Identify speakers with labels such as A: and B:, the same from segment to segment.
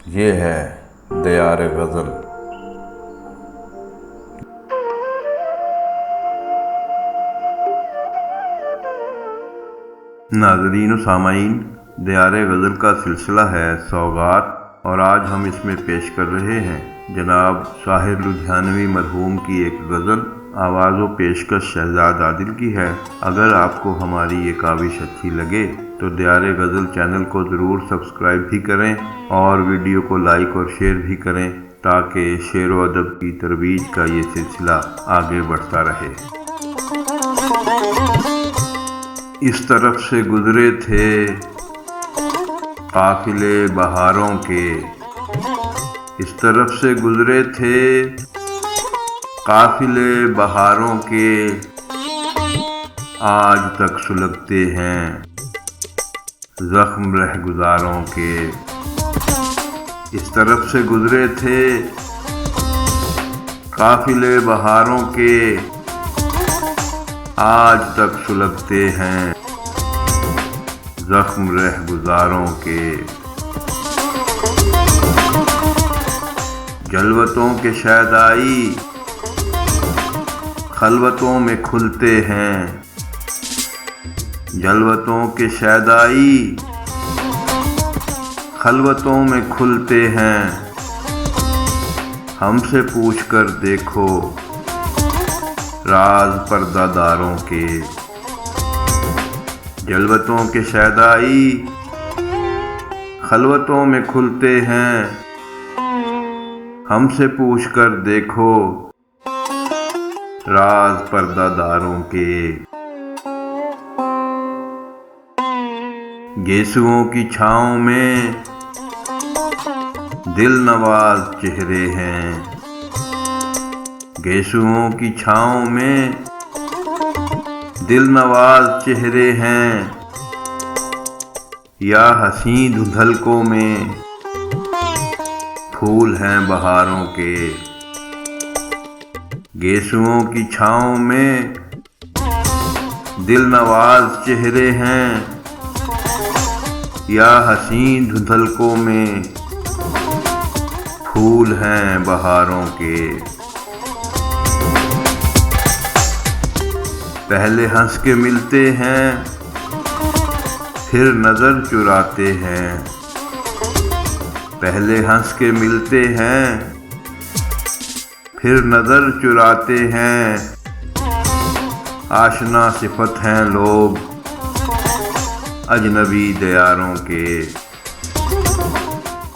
A: ये है दियार गज़ल। नाज़रीन व सामाईन, दियार गज़ल का सिलसिला है सौगात, और आज हम इसमें पेश कर रहे हैं जनाब साहिर लुधियानवी मरहूम की एक गज़ल। आवाज़ व पेशकश शहजाद आदिल की है। अगर आपको हमारी ये काविश अच्छी लगे तो दियार गज़ल चैनल को ज़रूर सब्सक्राइब भी करें और वीडियो को लाइक और शेयर भी करें, ताकि शेर व अदब की तरवीज का ये सिलसिला आगे बढ़ता रहे। इस तरफ से गुजरे थे काफिले बहारों के, इस तरफ से गुजरे थे काफिले बहारों के, आज तक सुलगते हैं जख्म रहगुजारों के। इस तरफ से गुजरे थे काफिले बहारों के, आज तक सुलगते हैं जख्म रहगुजारों के। जलवतों के शैदाई खलवतों में खुलते हैं, जलवतों के शैदाई खलवतों में खुलते हैं। हमसे पूछ कर देखो राज पर्दादारों के। जलवतों के शैदाई खलवतों में खुलते हैं, हमसे पूछ कर देखो राज पर्दादारों के। गेसुओं की छाँव में दिल नवाज चेहरे हैं, गेसुओं की छाँव में दिल नवाज चेहरे हैं। या हसीं धुंधलकों में फूल हैं बहारों के। गेसुओं की छाँव में दिल नवाज चेहरे हैं, या हसीं धुंधलकों में फूल हैं बहारों के। पहले हंस के मिलते हैं, फिर नजर चुराते हैं। पहले हंस के मिलते हैं, फिर नजर चुराते हैं। आशना सिफत हैं लोग अजनबी दियारों के।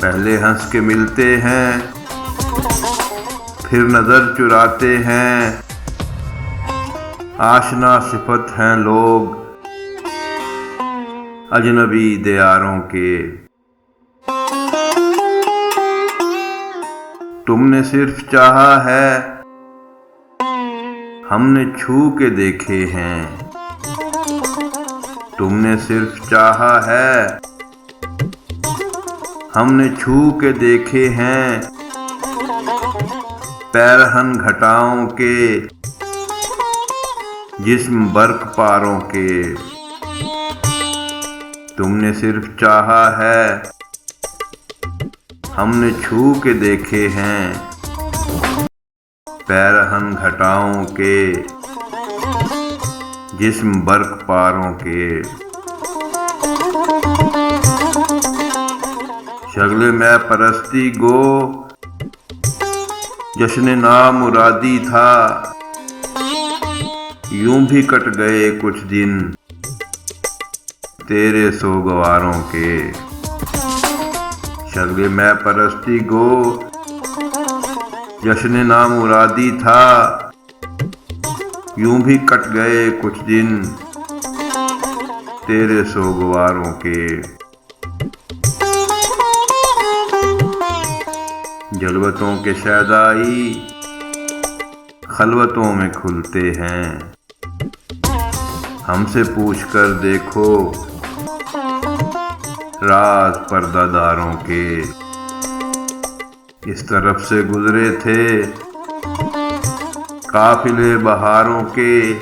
A: पहले हंस के मिलते हैं, फिर नजर चुराते हैं। आशना सिफत हैं लोग अजनबी दियारों के। तुमने सिर्फ चाहा है, हमने छू के देखे हैं। तुमने सिर्फ चाहा है, हमने छू के देखे हैं। पैरहन घटाओं के, जिस्म बर्क पारों के। तुमने सिर्फ चाहा है, हमने छू के देखे हैं। पैरहन घटाओं के, जिस्म बर्क पारों के। शगले मैं परस्ती गो जश्न नामुरादी था। यूं भी कट गए कुछ दिन तेरे सोगवारों के। शगले मैं परस्ती गो जश्न नामुरादी था। यूं भी कट गए कुछ दिन तेरे सोगवारों के। जलवतों के शैदाई खलवतों में खुलते हैं। हमसे पूछ कर देखो राज पर्दादारों के। इस तरफ से गुजरे थे काफिले बहारों के,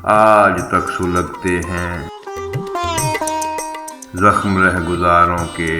A: आज तक सुलगते हैं जख्म रहगुजारों के।